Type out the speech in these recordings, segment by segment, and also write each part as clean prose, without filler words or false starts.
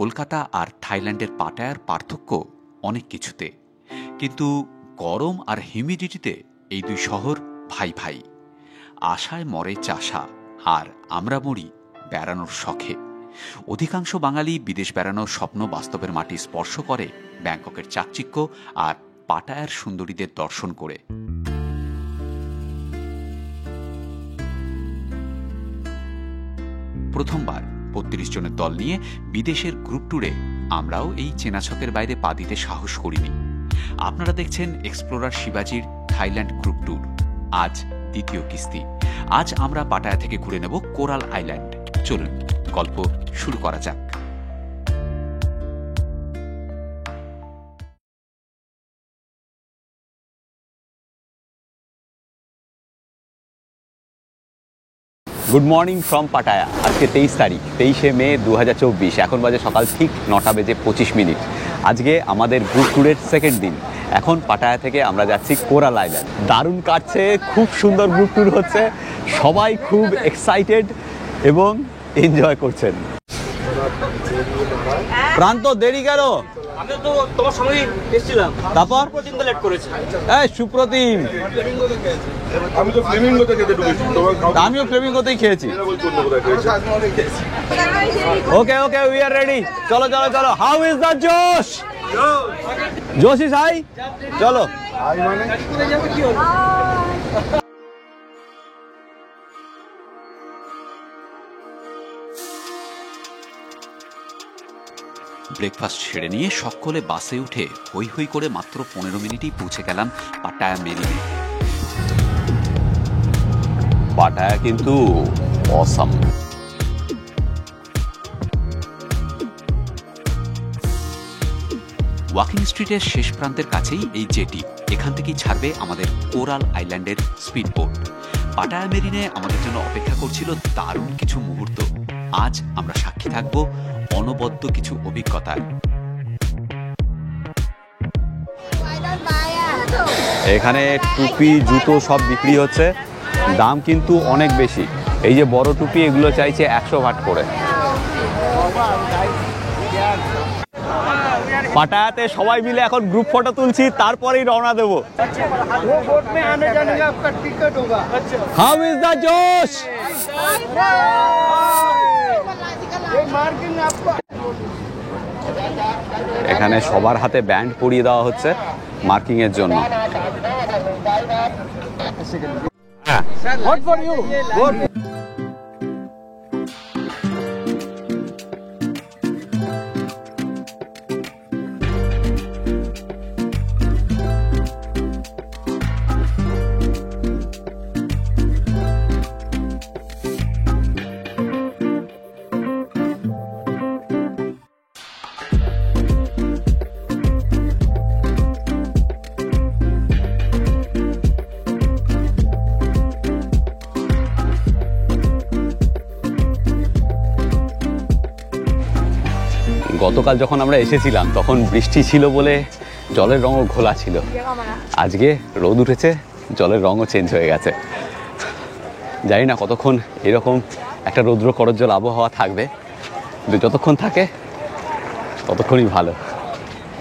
কলকাতা আর থাইল্যান্ডের পাটায়ার পার্থক্য অনেক কিছুতে, কিন্তু গরম আর হিউমিডিটিতে এই দুই শহর ভাই ভাই। আশায় মরে চাষা, আর আমরা মরি বেড়ানোর শখে। অধিকাংশ বাঙালি বিদেশ বেড়ানোর স্বপ্ন বাস্তবের মাটি স্পর্শ করে ব্যাংককের চাকচিক্য আর পাটায়ার সুন্দরীদের দর্শন করে। প্রথমবার ৩২ জনের দল নিয়ে বিদেশের গ্রুপ ট্যুরে আমরাও এই চেনাছকের বাইরে পা দিতে সাহস করিনি। আপনারা দেখছেন এক্সপ্লোরার শিবাজির থাইল্যান্ড গ্রুপ ট্যুর। আজ দ্বিতীয় কিস্তি। আজ আমরা পাটায়া থেকে ঘুরে নেব কোরাল আইল্যান্ড। চলুন গল্প শুরু করা যাক। Good morning from Pattaya. আজকে 23 তারিখ, 23শে মে 2024। এখন বাজে সকাল ঠিক 9:25। আজকে আমাদের গ্রুপ ট্যুরের সেকেন্ড দিন। এখন পাটায়া থেকে আমরা যাচ্ছি কোরাল আইল্যান্ড। দারুণ কাটছে, খুব সুন্দর গ্রুপ ট্যুর হচ্ছে, সবাই খুব এক্সাইটেড এবং এনজয় করছেন। প্রান্ত দেরি কেন? আমি তো তোমার সঙ্গেই এসেছিলাম, তারপর প্রতিদিন লেট করেছি। এই সুপ্রতিম, আমি তো ফ্লেমিঙ্গোতে খেতে ঢুকেছি। আমিও ফ্লেমিঙ্গোতেই খেয়েছি। ওকে ওকে, উই আর রেডি। চলো চলো চলো। হাউ ইজ দ্য জোশ? জোশ ইজ হাই। চলো। ব্রেকফাস্ট সেরে নিয়ে সকলে বাসে উঠে হই হই করে মাত্র 15 মিনিটেই পৌঁছে গেলাম পাটায়া মেরিনে। পাটায়া কিন্তু অসাম। ওয়াকিং স্ট্রিটের শেষ প্রান্তের কাছেই এই জেটি। এখান থেকেই ছাড়বে আমাদের কোরাল আইল্যান্ডের স্পিড বোট। পাটায়া মেরিনে আমাদের জন্য অপেক্ষা করছিল দারুণ কিছু মুহূর্ত। আজ আমরা সাক্ষী থাকব অনবদ্য কিছু অভিজ্ঞতার। এখানে টুপি, জুতো সব বিক্রি হচ্ছে, দাম কিন্তু অনেক বেশি। এই যে বড় টুপি, এগুলো চাইছে 100 বাট করে। পাটায়াতে সবাই মিলে এখন গ্রুপ ফটো তুলছি, তারপরেই রওনা দেবো। হাউ ইজ দ্য জোশ? এখানে সবার হাতে ব্যান্ড পরিয়ে দেওয়া হচ্ছে মার্কিং এর জন্য। গতকাল যখন আমরা এসেছিলাম তখন বৃষ্টি ছিল বলে জলের রঙও ঘোলা ছিল। আজকে রোদ উঠেছে, জলের রঙও চেঞ্জ হয়ে গেছে। জানি না কতক্ষণ এরকম একটা রৌদ্র করজ্জ্বল আবহাওয়া থাকবে, কিন্তু যতক্ষণ থাকে ততক্ষণই ভালো।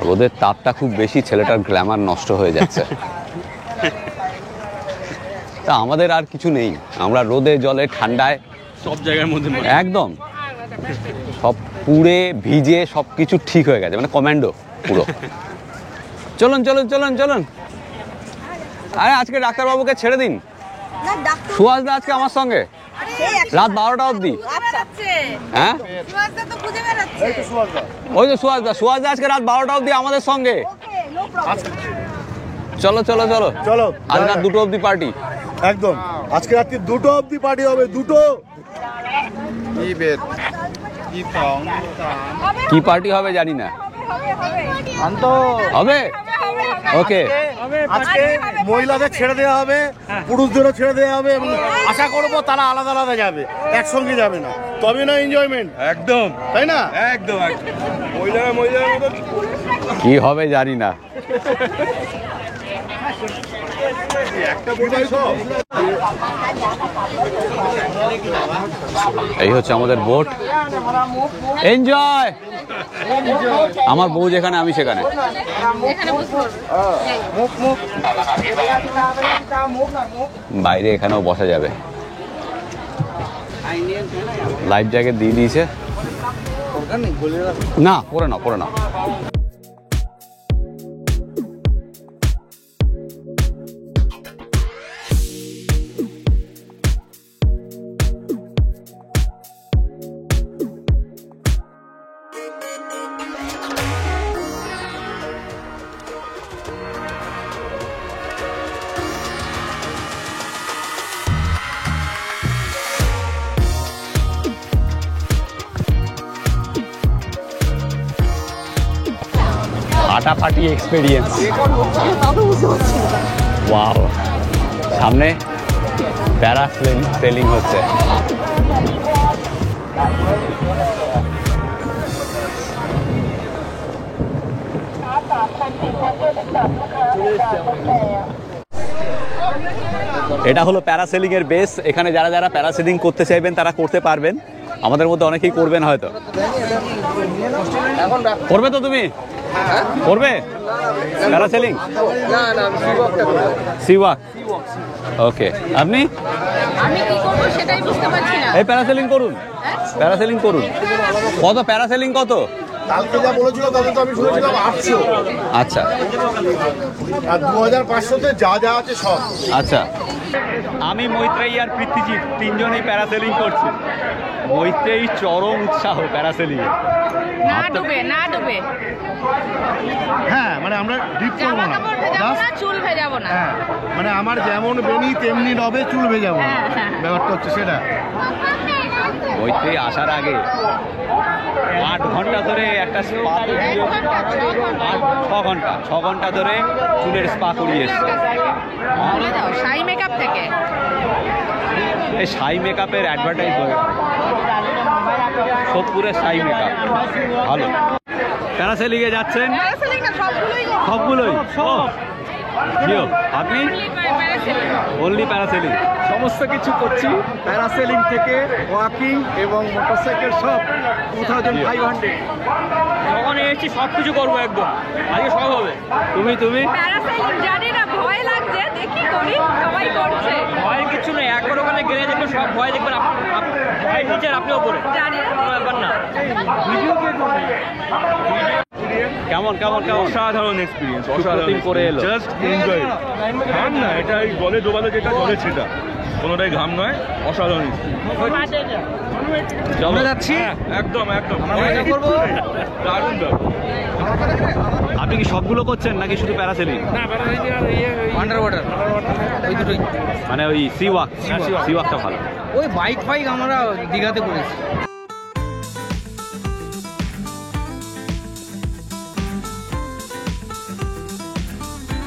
রোদের তাপটা খুব বেশি, ছেলেটার গ্ল্যামার নষ্ট হয়ে যাচ্ছে। তা আমাদের আর কিছু নেই, আমরা রোদে জলে ঠান্ডায় সব জায়গার মধ্যে একদম সব পুড়ে ভিজে সব কিছু ঠিক হয়ে গেছে, মানে কমান্ডো পুরো। চলুন চলুন চলুন চলুন। আরে আজকে ডাক্তারবাবুকে ছেড়ে দিন। সুহাস দা আজকে আমার সঙ্গে রাত 12টা অবধি। হ্যাঁ ওই তো সুহাস দা আজকে রাত 12টা অবধি আমাদের সঙ্গে। চলো চলো চলো চলো, আজ রাত 2টো অবধি পার্টি। একদম আজকে রাত্রি 2টো অবধি পার্টি হবে। 2টো কি পার্টি হবে জানি না, হবে। ওকে, আজকে মহিলাদের ছেড়ে দেওয়া হবে, পুরুষদেরও ছেড়ে দেওয়া হবে, এবং আশা করবো তারা আলাদা আলাদা যাবে, একসঙ্গে যাবে না, তবে না এনজয়মেন্ট। একদম, তাই না? একদম মহিলারা মতো কি হবে জানি না। এই হচ্ছে আমাদের বোট। এনজয়। আমার বউ যেখানে আমি সেখানে। বাইরে এখানেও বসা যাবে। লাইফ জ্যাকেট দিয়ে দিয়েছে। না, পরে নাও, পরে নাও। ফাটাফাটি এক্সপেরিয়েন্স। ওয়াও, সামনে প্যারাসেলিং হচ্ছে। এটা হলো প্যারাসেলিং এর বেস। এখানে যারা যারা প্যারাসেলিং করতে চাইবেন তারা করতে পারবেন। আমাদের মধ্যে অনেকেই করবেন হয়তো। করবে তো তুমি? করবে প্যারাসেলিং? সিওয়াক। ওকে, আপনি? আমি কি করব সেটাই বুঝতে পারছি না। এই প্যারাসেলিং করুন, প্যারাসেলিং করুন। কত প্যারাসেলিং কত? কালকে যা বলেছিল তবে তো আমি শুনেছিলাম 800। আচ্ছা, আর 2500-তে যা যা আছে সব। আচ্ছা। আমি মৈত্রেয়ী আর পৃথ্বীজিৎ তিনজনেই প্যারাসেলিং করছি। মৈত্রেয়ী চরম উৎসাহ প্যারাসেলিং। না ডুবে, না ডুবে। হ্যাঁ, মানে আমরা ডিপ করব জামা না, কাপড় ভেজাবো না, চুল ভেজাবো না। হ্যাঁ, মানে আমার যেমন বেনি তেমনি নবে, চুল ভেজাবো না। ব্যাপারটা হচ্ছে সেটা। মৈত্রেয়ী আসার আগে 8 ঘন্টা ধরে একটা স্পা, 6 ঘন্টা ধরে চুলের স্পা করিয়ে এসছে। বলে দাও, শাই মেকআপ থেকে। এই শাই মেকআপের অ্যাডভার্টাইজ হবে। সোদপুরের শাই মেকআপ ভালো। প্যারাসেলিং এ যাচ্ছেন? প্যারাসেলিং না, সবগুলোই। সবগুলোই? সব। জিও, আপনি? Only parasailing. সমস্ত কিছু করছি, প্যারাসেলিং থেকে ওয়াকিং এবং মোটরসাইকেল সব 2500। যখন এসেছি সব কিছু করবো একদম, আজকে সব হবে। তুমি? প্যারাসেলিং জানি না, ভয় লাগছে, দেখি করি, সবাই করছে। ভয়ের কিছু নেই, একবার ওখানে গেলে দেখবেন সব ভয় দেখবেন। ভয় নিচে আর আপনি ওপরে, জানি না। কোনো ব্যাপার না। কেমন? অসাধারণ এক্সপিরিয়েন্স, সুপ্রতিম করে এলো। Just enjoy. ঘাম না, এটা এই জলে ডোবালে যেটা জলে সেটা কোনোটাই ঘাম নয়। অসাধারণ চলো যাচ্ছি। একদম একদম দারুণ। আপনি কি সবগুলো করছেন নাকি শুধু প্যারাসেলিং? আন্ডার ওয়াটার ওই দুটোই। মানে ওই সিওয়াকটা ভালো। ওই বাইক ফাইক আমরা দীঘাতে করেছি।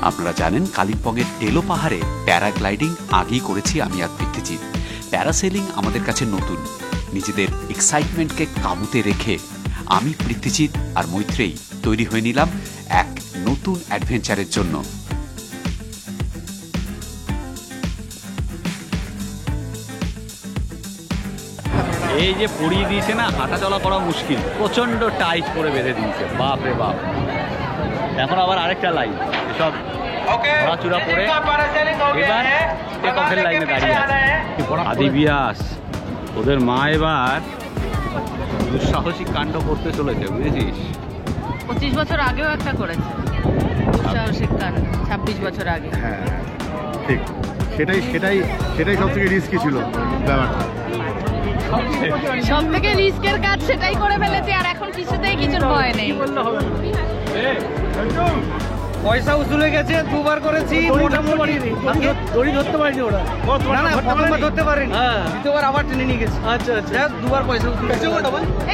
আপনারা জানেন কালিম্পংয়ের টেলো পাহাড়ে প্যারাগ্লাইডিং আগেই করেছি আমি আর পৃথ্বীজিৎ। প্যারাসেলিং আমাদের কাছে নতুন। নিজেদের এক্সাইটমেন্টকে কাবুতে রেখে আমি, পৃথ্বীজিৎ আর মৈত্রেয়ী তৈরি হয়ে নিলাম এক নতুন অ্যাডভেঞ্চারের জন্য। এই যে পড়িয়ে দিয়েছে না, হাঁটা চলা করা মুশকিল, প্রচন্ড টাইট করে বেঁধে দিয়েছে। বাপ রে বাপ। এখন আবার আরেকটা লাইন, এসব ঘোরাচুরা পরে এবার টেক অফের লাইনে দাঁড়িয়ে আছে আদি বিয়াস। ওদের মা এবার দুঃসাহসিক কাণ্ড করতে চলেছে, বুঝেছিস? 25 বছর আগেও একটা করেছে দুঃসাহসিক কাণ্ড, 26 বছর আগে। হ্যাঁ, ঠিক। সেটাই সব থেকে রিস্কি ছিল ব্যাপারটা। সব থেকে রিস্কের কাজ সেটাই করে ফেলেছে, আর এখন কিছুতেই কিছুর ভয় নেই। পয়সা উসুল হয়ে গেছে, 2বার করেছি। মোটামুটি দড়ি ধরতে পারিনি ওরা। না না, প্রথমবার ধরতে পারিনি, দ্বিতীয়বার আবার টেনে নিয়ে গেছে। আচ্ছা আচ্ছা, 2বার পয়সা উসুল হয়েছে।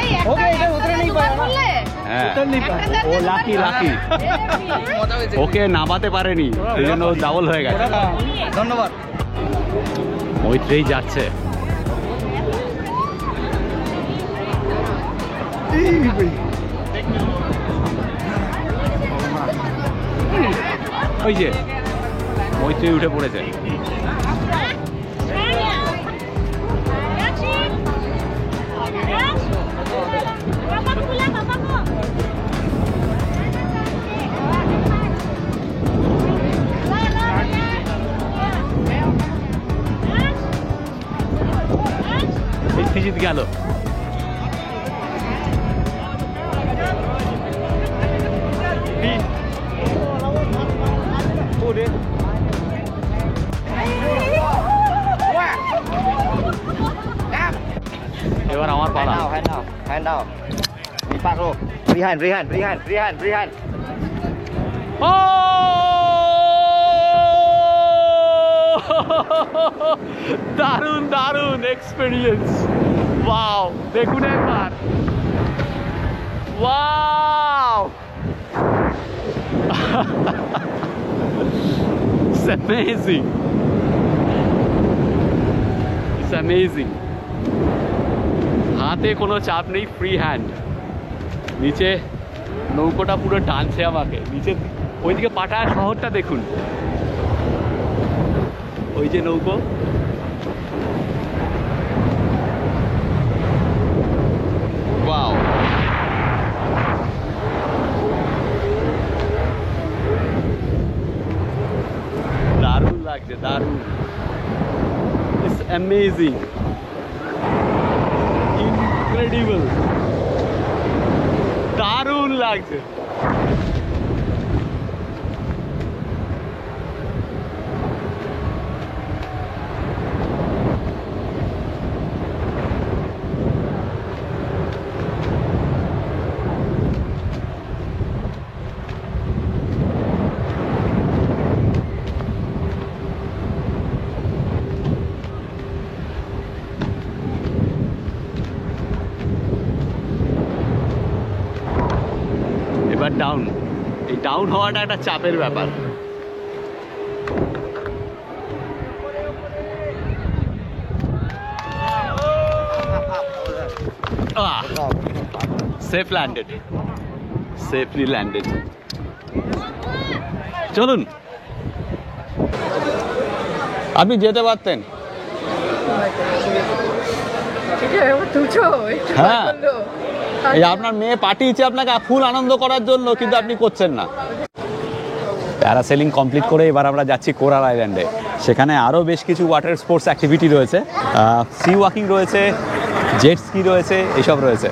এই একটা উতরে নেই পায়। হ্যাঁ, ও লাকি। ওকে নামাতে পারেনি, এই জন্য ডাবল হয়ে গেছে। ধন্যবাদ। মৈত্রেয়ী যাচ্ছে। ওই যে মৈত্রী উঠে পড়েছে। জিত গেল। এবার আমার পালা। Hand now. Back row. Free hand. দারুণ দারুণ এক্সপেরিয়েন্স। ওয়াও, দেখুন একবার। Wow, it's amazing. It's amazing. হাতে কোনো চাপ নেই, ফ্রি হ্যান্ড। নিচে নৌকোটা পুরো টানছে আমাকে নিচে। ওইদিকে পাটায়া শহরটা দেখুন, ওই যে নৌকো। ওয়াও, দারুণ লাগছে, দারুণ। ইটস অ্যামেজিং, ইনক্রেডিবল, দারুণ লাগছে। এবার ডাউন। এই ডাউন হওয়াটা একটা চাপের ব্যাপার। Safe landed, safely landed. চলুন, আপনি যেতে পারতেন। হ্যাঁ, এই আপনার মেয়ে পাঠিয়েছে আপনাকে ফুল আনন্দ করার জন্য, কিন্তু আপনি করছেন না। প্যারাসেলিং কমপ্লিট করে এবার আমরা যাচ্ছি কোরাল আইল্যান্ডে। সেখানে আরও বেশ কিছু ওয়াটার স্পোর্টস অ্যাক্টিভিটি রয়েছে, সি ওয়াকিং রয়েছে, জেট স্কি রয়েছে, এসব রয়েছে।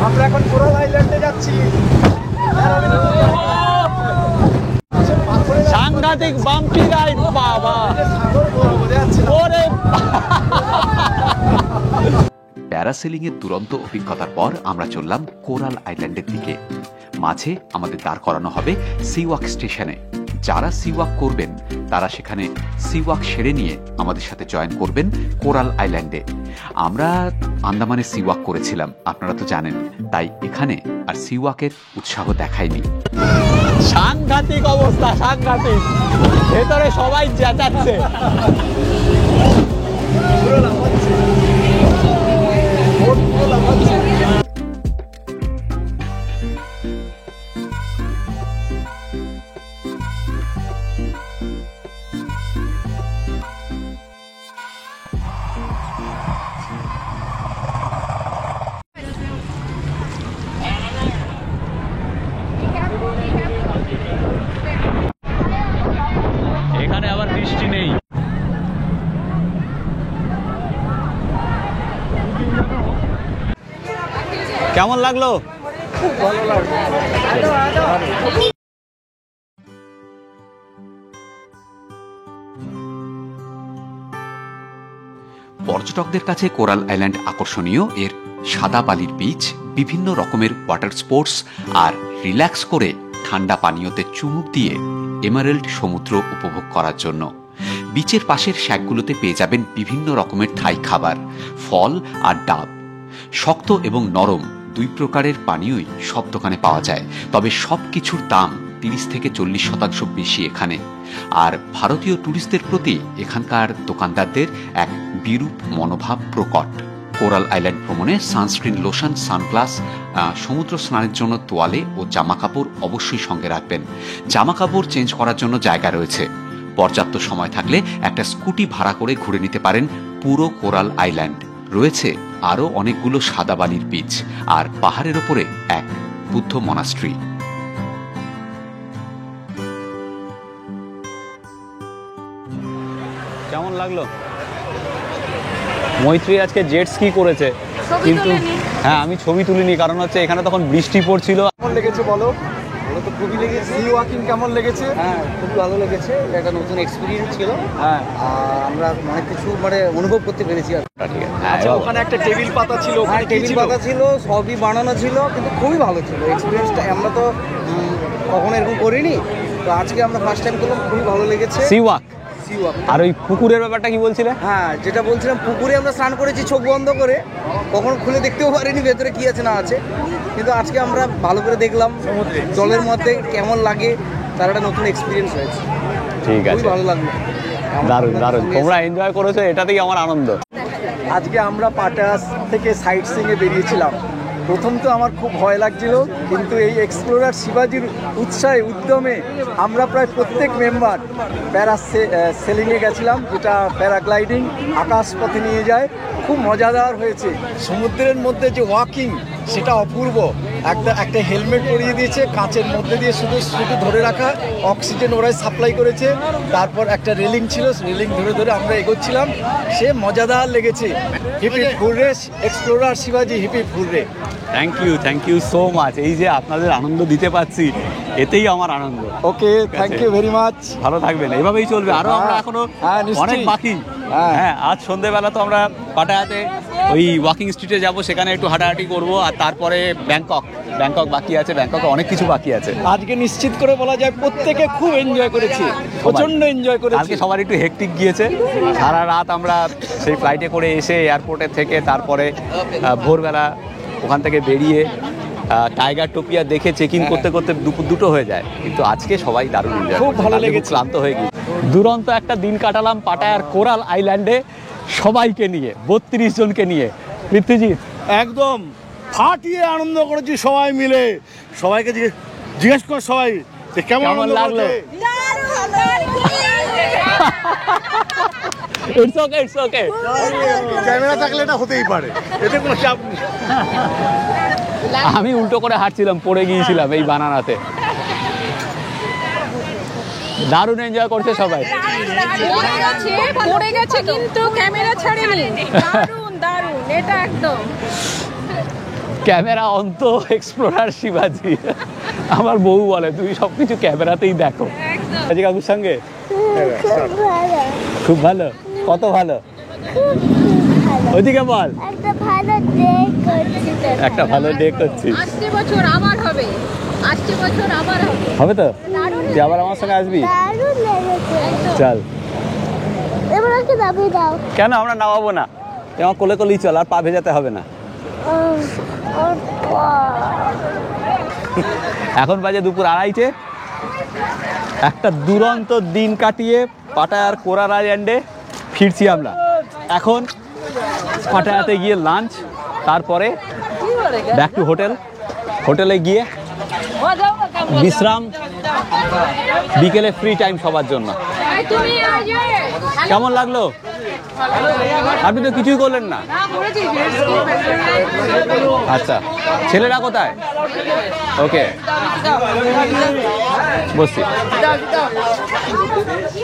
আমরা এখন কোরাল আইল্যান্ডে যাচ্ছি। সাংঘাতিক বাম্পি রাইড, বাবা। প্যারাসেলিং এর দুরন্ত অভিজ্ঞতার পর আমরা চললাম কোরাল আইল্যান্ডের দিকে। মাঝে আমাদের দাঁড় করানো হবে সিওয়াক স্টেশনে। যারা সিওয়াক করবেন তারা সেখানে সিওয়াক সেরে নিয়ে আমাদের সাথে জয়েন করবেন কোরাল আইল্যান্ডে। আমরা আন্দামানে সিওয়াক করেছিলাম, আপনারা তো জানেন, তাই এখানে আর সিওয়াকের উৎসাহ দেখায়নি। সাংঘাতিক অবস্থা, সাংঘাতিক। ভেতরে সবাই চেঁচাচ্ছে। এখানে আবার বৃষ্টি নেই। কেমন লাগলো? পর্যটকদের কাছে কোরাল আইল্যান্ড আকর্ষণীয় এর সাদা বালির বিচ, বিভিন্ন রকমের ওয়াটার স্পোর্টস, আর রিল্যাক্স করে ঠান্ডা পানীয়তে চুমুক দিয়ে এমারেল্ড সমুদ্র উপভোগ করার জন্য। বিচের পাশের শ্যাকগুলোতে পেয়ে যাবেন বিভিন্ন রকমের থাই খাবার, ফল আর ডাব। শক্ত এবং নরম দুই প্রকারের পানীয়ই সব দোকানে পাওয়া যায়, তবে সব কিছুর দাম 30 থেকে 40% বেশি এখানে। আর ভারতীয় ট্যুরিস্টদের প্রতি এখানকার দোকানদারদের এক বিরূপ মনোভাব প্রকট। কোরাল আইল্যান্ড ভ্রমণে সানস্ক্রিন, লোশন, সানগ্লাস, সমুদ্র স্নানের জন্য তোয়ালে ও জামাকাপড় অবশ্যই সঙ্গে রাখবেন। জামাকাপড় চেঞ্জ করার জন্য জায়গা রয়েছে। পর্যাপ্ত সময় থাকলে একটা স্কুটি ভাড়া করে ঘুরে নিতে পারেন পুরো কোরাল আইল্যান্ড। রয়েছে আরও অনেকগুলো সাদা বালির বিচ আর পাহাড়ের ওপরে এক বুদ্ধ মনাস্ট্রি। কেমন লাগলো? মৈত্রী আজকে জেট স্কি করেছে, কিন্তু হ্যাঁ আমি ছবি তুলিনি, কারণ হচ্ছে এখানে তখন বৃষ্টি পড়ছিল। কেমন লেগেছে বলো? বলো তো। খুবই লেগেছে। সি ওয়াকিং কেমন লেগেছে? হ্যাঁ, খুব ভালো লেগেছে। একটা নতুন এক্সপিরিয়েন্স ছিল। হ্যাঁ, আর আমরা অনেক কিছু অনুভব করতে পেরেছি। আর ঠিক আছে, আচ্ছা, ওখানে একটা টেবিল পাতা ছিল, ওখানে কি টেবিল ছিল? পাতা ছিল, সবই বানানো ছিল, কিন্তু খুবই ভালো ছিল এক্সপিরিয়েন্সটা। আমরা তো কখনো এরকম করিনি, তো আজকে আমরা ফার্স্ট টাইম করলাম, খুবই ভালো লেগেছে। Sea walk. Sea walk. আর ওই পুকুরের ব্যাপারটা কি বলছিলে? হ্যাঁ, যেটা বলছিলাম, পুকুরে আমরা স্নান করেছি চোখ বন্ধ করে, কখনো খুলে দেখতেও পারিনি ভেতরে কি আছে না আছে, কিন্তু আজকে আমরা ভালো করে দেখলাম জলের মধ্যে কেমন লাগে, তার একটা নতুন এক্সপিরিয়েন্স হয়েছে। ঠিক আছে, খুবই ভালো লাগলো। দারুণ দারুণ, তোমরা এনজয় করেছো, এটাতেই আমার আনন্দ। আজকে আমরা পাটাস থেকে সাইট সিইংয়ে বেরিয়েছিলাম। প্রথম তো আমার খুব ভয় লাগছিল, কিন্তু এই এক্সপ্লোরার শিবাজির উৎসাহে উদ্যমে আমরা প্রায় প্রত্যেক মেম্বার সেলিংয়ে গেছিলাম, যেটা প্যারাগ্লাইডিং, আকাশপথে নিয়ে যায়। খুব মজাদার হয়েছে। সমুদ্রের মধ্যে যে ওয়াকিং, সেটা অপূর্ব। একটা হেলমেট পরিয়ে দিয়েছে, কাঁচের মধ্যে দিয়ে শুধু ধরে রাখা, অক্সিজেন ওরাই সাপ্লাই করেছে। তারপর একটা রেলিং ছিল, রেলিং ধরে ধরে আমরা এগোচ্ছিলাম। সে মজাদার লেগেছে। হিপি ফুলরে, এক্সপ্লোরার শিবাজি, হিপি ফুলরে। Thank you so much. এই যে আপনাদের আনন্দ দিতে পারছি, এতেই আমার আনন্দ। Okay, thank you very much. ভালো থাকবেন, এভাবেই চলবে। আরো আমরা এখনো অনেক বাকি। হ্যাঁ, আজ সন্ধ্যেবেলা তো আমরা পাটায়াতে ওই ওয়াকিং স্ট্রিটে যাব, সেখানে একটু হাঁটাহাঁটি করব, আর তারপরে ব্যাংকক বাকি আছে। ব্যাংককে অনেক কিছু বাকি আছে। আজকে নিশ্চিত করে বলা যায় প্রত্যেকে খুব এনজয় করেছি, প্রচন্ড এনজয় করেছি। আজকে সবার একটু হেক্টিক গিয়েছে। সারা রাত আমরা সেই ফ্লাইটে করে এসে এয়ারপোর্টে থেকে তারপরে ভোরবেলা ওখান থেকে বেরিয়ে টাইগার টোপিয়া দেখে চেক ইন করতে করতে দুপুর 2টো হয়ে যায়। কিন্তু আজকে সবাই দারুণ এনজয়, খুব ভালো লেগেছে। ক্লান্ত হয়ে গিয়ে দুরন্ত একটা দিন কাটালাম পাটায়ার কোরাল আইল্যান্ডে, সবাইকে নিয়ে, 32 জনকে নিয়ে। পৃথ্বীজিৎ একদম ফাটিয়ে আনন্দ করেছি সবাই মিলে। সবাইকে জিজ্ঞেস কর সবাই যে কেমন লাগলো? It's okay. ক্যামেরা থাকলে এটা হতেই পারে, এতে কোনো চাপ নেই। আমি উল্টো করে হাঁটছিলাম, পড়ে গিয়েছিলাম এই বানানাতে। দারুণ এনজয় করছে সবাই। পড়ে গেছে কিন্তু ক্যামেরা ছাড়েনি। দারুণ, এটা একদম ক্যামেরা অন্ত এক্সপ্লোরার শিবাজি। আমার বউ বলে তুমি সবকিছু ক্যামেরাতেই দেখো। আজি কাকুর সঙ্গে খুব ভালো। কত ভালো? ওদিকে বল। একটা ভালো ডে করছি। আসছে বছর আবার হবে। হবে তো? তুই আবার আমার সঙ্গে আসবি? চল। কেন আমরা নামাবো না? আমার কোলে কোলেই চল, আর পা ভেজাতে হবে না। এখন বাজে দুপুর 2:30। একটা দুরন্ত দিন কাটিয়ে পাটায়ার কোরাল আইল্যান্ডে ফিরছি আমরা। এখন পাটায়াতে গিয়ে লাঞ্চ, তারপরে ব্যাক টু হোটেলে গিয়ে বিশ্রাম, বিকেলে ফ্রি টাইম সবার জন্য। কেমন লাগলো? আপনি তো কিছুই করলেন না। আচ্ছা, ছেলেরা কোথায়? ওকে, বসছি।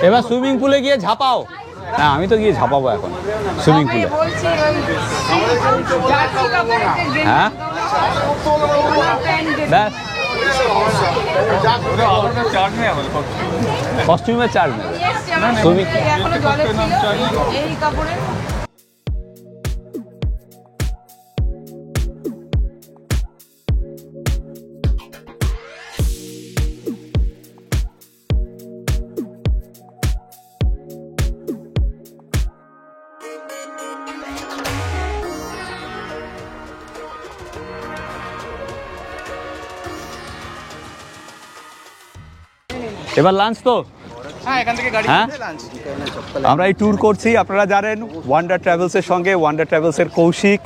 এবার সুইমিং পুলে গিয়ে ঝাঁপাও। হ্যাঁ, আমি তো গিয়ে ঝাঁপাবো এখন সুইমিং পুলে। হ্যাঁ, ব্যাস। কস্টিউমের চার্জ নেবে। সুইমিং এবার লাঞ্চ তো হ্যাঁ এখান থেকে গাড়ি হ্যাঁ? করে লাঞ্চ। আমরা এই ট্যুর করছি, আপনারা জানেন ওয়ান্ডার ট্রাভেলসের সঙ্গে ওয়ান্ডার ট্রাভেলসের কৌশিক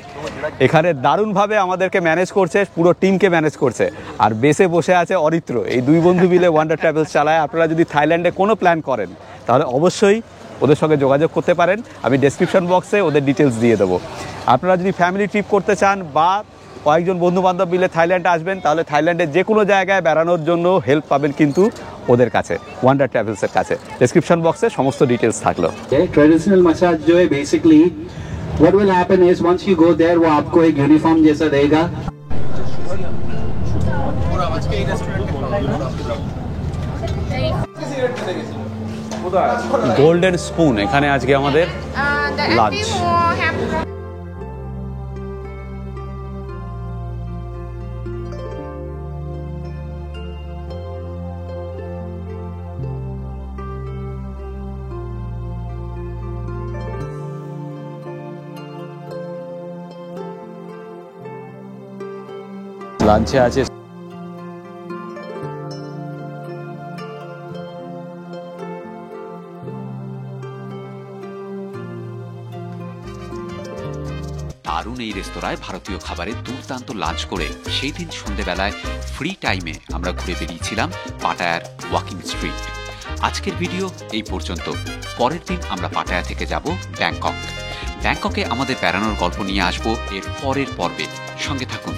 এখানে দারুণভাবে আমাদেরকে ম্যানেজ করছে, পুরো টিমকে ম্যানেজ করছে। আর বেসে বসে আছে অরিত্র, এই দুই বন্ধু মিলে ওয়ান্ডার ট্রাভেলস চালায়। আপনারা যদি থাইল্যান্ডে কোনো প্ল্যান করেন তাহলে অবশ্যই ওদের সঙ্গে যোগাযোগ করতে পারেন, আমি ডেসক্রিপশন বক্সে ওদের ডিটেলস দিয়ে দেবো। আপনারা যদি ফ্যামিলি ট্রিপ করতে চান বা কয়েকজন বন্ধুবান্ধব মিলে থাইল্যান্ডে আসবেন তাহলে থাইল্যান্ডের যে কোনো জায়গায় বেড়ানোর জন্য হেল্প পাবেন কিন্তু ওদের কাছে, ওয়ান্ডার ট্রাভেলসের কাছে। ডেসক্রিপশন বক্সে সমস্ত ডিটেলস থাকলো। ट्रेडिशनल मसाज जो है basically what will happen is once you go there वो आपको एक यूनिफॉर्म जैसा देगा। গোল্ডেন স্পুন এখানে আজকে আমাদের লাঞ্চ। লাঞ্চে আছে দারুণ এই রেস্তোরাঁয় ভারতীয় খাবারের দুর্দান্ত লাঞ্চ করে সেই দিন সন্ধেবেলায় ফ্রি টাইমে আমরা ঘুরে বেরিয়েছিলাম পাটায়ার ওয়াকিং স্ট্রিট। আজকের ভিডিও এই পর্যন্ত। পরের দিন আমরা পাটায়া থেকে যাব ব্যাংকক। ব্যাংককে আমাদের বেড়ানোর গল্প নিয়ে আসবো এর পরের পর্বে, সঙ্গে থাকুন।